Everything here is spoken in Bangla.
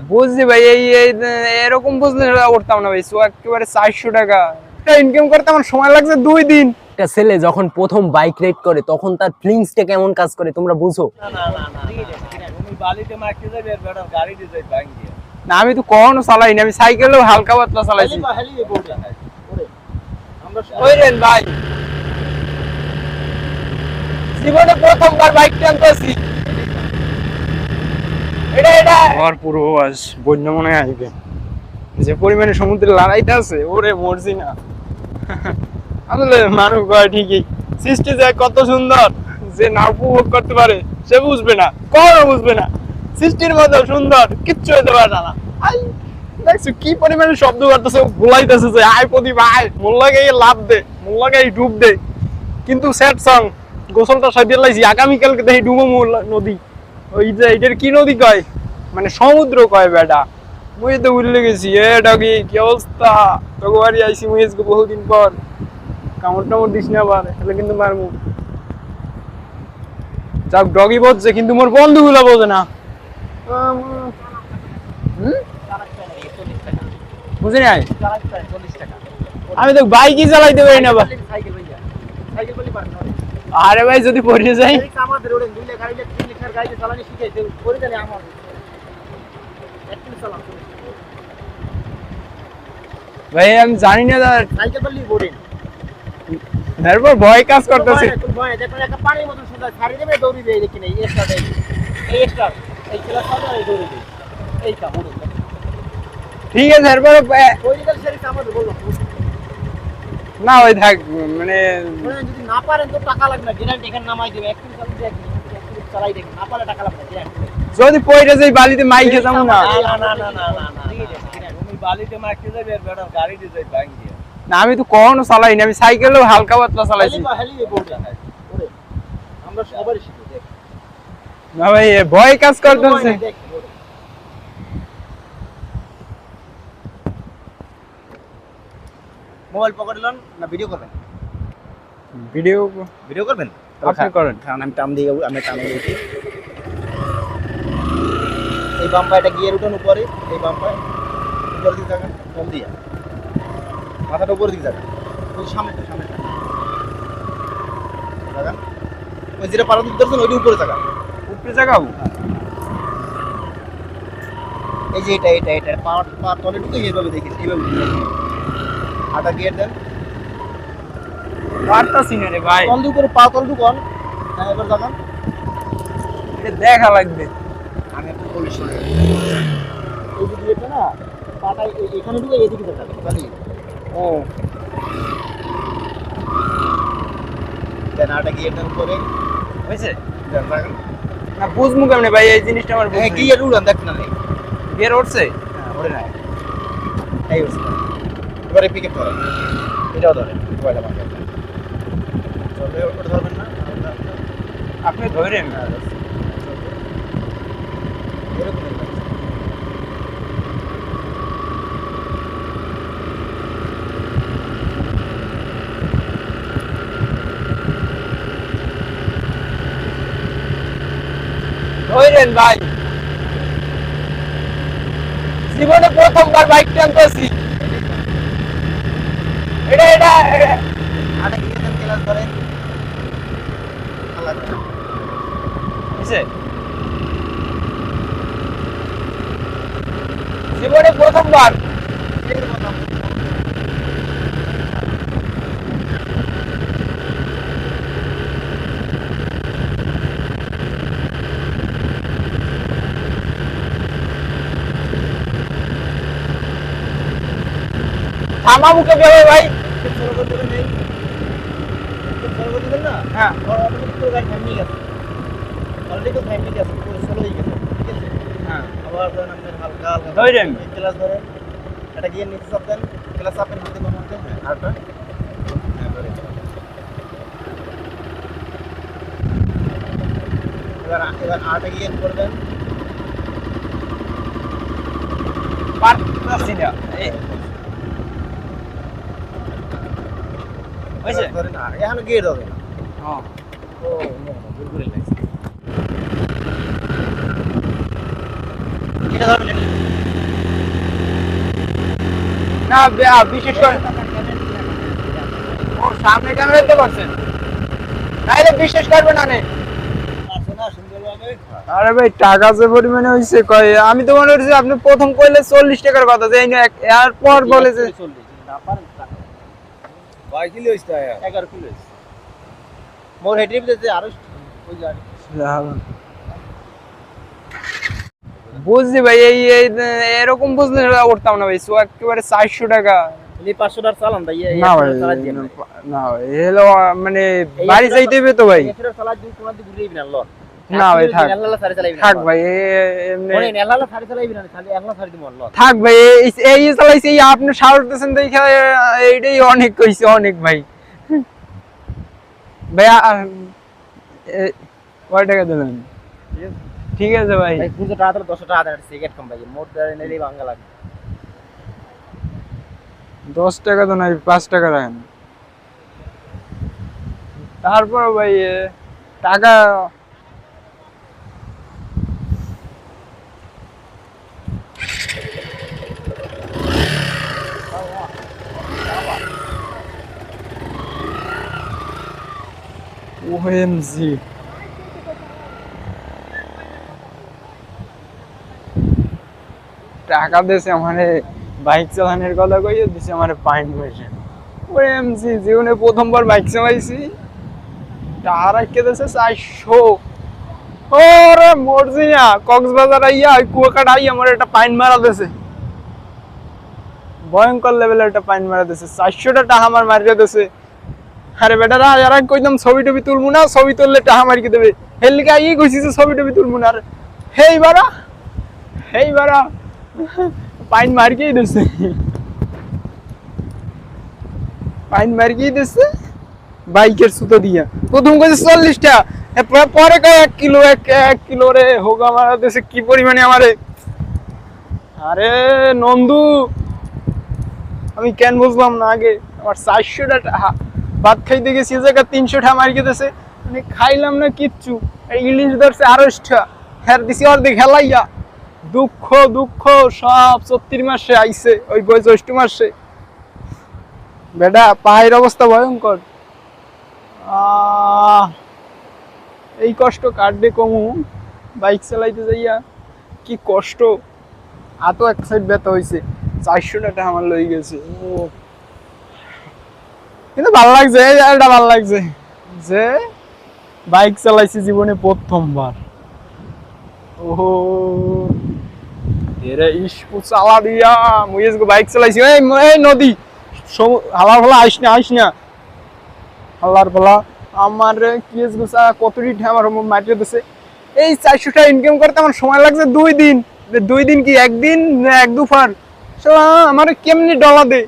বুঝছি ভাই, এরকম বুঝলে করতাম না ভাই। সো একেবারে 400 টাকা ইনকাম করতে আমার সময় লাগছে 2 দিন। একটা ছেলে যখন প্রথম বাইক রাইড করে তখন তার ফিলিংসটা কেমন কাজ করে তোমরা বুঝো? না আমি তো কখনো চালাইনি, আমি সাইকেলও হালকা পাতলা চালাইছি। ভাই জীবনে প্রথমবার বাইক টানতেছি। পুরো আজ বন্য মনে আসবে, যে পরিমাণে সমুদ্রে লড়াইতে আছে, ওরে মরছি না। আসলে মানুষ কয় ঠিকই, সৃষ্টি যে কত সুন্দর, যে না উপভোগ করতে পারে সে বুঝবে না, কখনো বুঝবে না। সৃষ্টির মতো সুন্দর কিচ্ছু হতে পারে না। দেখছো কি পরিমাণে শব্দ করতেছে, ভুলাইতেছে যে আয় প্রদীপ আয়, মোল্লাকে লাভ দে, মোল্লাকে ডুব দে। কিন্তু স্যাড সং, গোসলটা সাইডে লাইছি, আগামীকালকে দেখি ডুবো নদী। ওই যে এটার কি নদী কয়, মানে সমুদ্র কয় বেটা। মুই তো ভুলে গেছি। ডগি কি অবস্থা, তোকে বাড়ি আইসি মুই আজকে বহুদিন পর। কামড় টামড় দিস না আবার, তাহলে কিন্তু মারমু। যাক ডগি বলছে, কিন্তু মোর বন্ধুগুলো বোঝে না। বুঝি নাই, আমি তো বাইকই চালাইতে পারি না। আরে ভাই যদি পড়ে যাই, ভাই আমি জানি না, তারপর ভয় কাজ করতেছে। ঠিক আছে তারপর না ওই থাক, মানে যদি না পারেন তো টাকা লাগবে না, ডিরেক্ট এখানে নামাই দিবে। একটু চালাই দেখেন, না পারলে টাকা লাগবে না। যদি পড়ে যাই বালিতে মাই খেতাম না। না তুমি বালিতে মাই খেয়ে যাবে, বেটা গাড়ি দিয়ে যাই ভাঙ দিয়ে। না আমি তো কখনো চালাইনি, আমি সাইকেলও হালকা পাতলা চালাইছি। আমরা সবারই শিখি দেখ। না ভাই ভয় কাজ করতেছে। মোবাইল পকেটলন না ভিডিও করবেন? ভিডিও করবেন? আপনি করেন। কারণ আমি টান দিয়ে, আমি টান দিয়েছি। এই বাম্পার এটা গিয়ার উঠান উপরে, এই বাম্পার উপরের দিকে যাবেন, কম দিয়া মাথাটা উপরের দিকে যাবেন, ওই সামনে যাবেন। ওই যেটা পারান দিতে ধরছেন ওইটা উপরে যাবেন, উপরে জায়গাও। এই যে এটা পা তলে ঢুকে এইভাবে দেখিস, এইভাবে হাঁটা গিয়ার দেন। পারতাছি না রে ভাই, তল দিয়ে উপরে পা তল ঢুকান। হ্যাঁ এবার যাবেন, এটা দেখা লাগবে। আমি একটু বলি শোনেন। এই যে গিয়ারটা না, পাটা এখানে ঢুকে এদিকে যাবেন, জানি ও দেন আটা গিয়ার দেন উপরে হয়েছে যাবেন। না বুঝমু কেমনে ভাই, এই জিনিসটা আমার হ্যাঁ বুঝি। গিয়ার উড়ান দেখ না নেই, গিয়ার উঠছে। হ্যাঁ ওরে নাই, এই হচ্ছে। এবারে পিকআপ করেন, এটাও ধরেন, কয়টা মারবে চলবে, ওটা ধরবেন না আপনি ধরেন। এরকম ধরেন ভাই, জীবনে প্রথমবার বাইক টানতেছি। এটা আটা গিয়ার দেন, ক্লাস ধরেন, আলাদা হয়েছে। জীবনে প্রথমবার। থামাবুকে বেরো ভাই। হ্যাঁ অলরেডি তো ফ্যামিলি গেছে, চলো হয়ে গেছে, ঠিক আছে। হ্যাঁ আবার ধরেন আপনি হালকা হালকা ধরেন। ক্লাস ধরেন, এটা গিয়ে নিচে চাপ দেন, ক্লাস আপনি হাতে কমাতে, হ্যাঁ আরটা, হ্যাঁ ধরে এবার আটা গিয়ে করবেন। পারতাছি না। হয়েছে। ধরেন আর এখন গিয়ে হবে না। হ্যাঁ ও ভুল করে লাগছে, এটা ধরবেন। না বিশেষ করে ও সামনে ক্যামেরাতে করছেন নাইলে বিশ্বাস করবে না নে আরে ভাই টাকা যে পরিমাণে হইছে কয় আমি তো মনে করছি আপনি প্রথম কইলে 40 টাকার কথা যে এরপর বলে যে কয় কিলো হইছে 11 কিলো হইছে মোর হেডে দিতে আরো ওই গাড়ি বুঝছি ভাই এই এরকম বুঝলে করতাম না ভাই সো একেবারে 400 টাকা 500 টাকা চালান ভাই না ভাই না ভাই এলো মানে বাড়ি যাইতে হবে তো ভাই এর চালান দিন তোমার দিকে ঘুরেই না ল না ভাই থাক থাক ভাই এমনি ওরে নেলালা সারি চালাইবি না খালি একলা সারি দিমু ল থাক ভাই এই চালাইছি এই আপনি সারতেছেন দেখে এইটাই অনেক কইছে অনেক ভাই ভাই কয় টাকা দিলেন ঠিক আছে ভাই ভাই 200 টাকা তো 10 টাকা দেন সিগারেট কম ভাই মোট নেলেই ভাঙা লাগে 10 টাকা তো নাই 5 টাকা রাখেন তারপর ভাই টাকা ওএমজি টাকা দিয়েছে আমারে বাইক চালানোর কথা কইয়ে দিছে আমারে পাইন পয়সা ওএমজি জীবনে প্রথমবার বাইক চালাইছি টাকা রাখতে দিয়েছে 400 ওরে মর্জিনা কক্সবাজার আইয়া কুয়াকাটা আইয়া আমার একটা পাইন মারা দিয়েছে ভয়ঙ্কর লেভেলের একটা পাইন মারা দিয়েছে 400 টাকা আমার মারিয়ে দিয়েছে আরে বেটারা আর কইতাম ছবি টবি তুলবো না ছবি তুললে টাকা মারিয়ে দেবে হেল লিগে আইয়ে কইছি যে ছবি টবি তুলবো না আর হেই বারা পাইন মারিয়েই দিয়েছে পাইন মারিয়েই দিয়েছে বাইকের সুতো দিয়া প্রথম কইছে 40 টাকা পরে কয় 1 কিলো 1 কিলো রে হোগা মারা দিয়েছে কি পরিমাণে আমারে আরে নন্দু আমি কেন বুঝলাম না আগে আমার 400 টাকা ভাত খাইতে গেছি জায়গা 300 টাকা মারিয়ে দিয়েছে মানে খাইলাম না কিচ্ছু ইলিশ ধরছে 250 টাকা হের দিছি অর্ধেক হেলাইয়া দুঃখ সব 34 মাসে আইছে ওই জ্যৈষ্ঠ মাসে বেটা পায়ের অবস্থা ভয়ঙ্কর এই কষ্ট কাটবে কমু বাইক চালাইতে যাইয়া কি কষ্ট এত এক সাইড ব্যথা হইছে 400 টাকা আমার লই গেছে কিন্তু ভালো লাগছে এটা ভালো লাগছে যে বাইক চালাইছি জীবনে প্রথমবার ওহো এরে ইস্কু চালা দিয়া মুইজ গো বাইক চালাইছি এই নদী হালার ফলা আইস না হালার ফলা আমার কিস গুছা কতটি আমার মাটিয়ে দিছে এই 400 টাকা ইনকাম করতে আমার সময় লাগছে 2 দিন কি একদিন এক দুপুর আমার কেমনি ডলা দে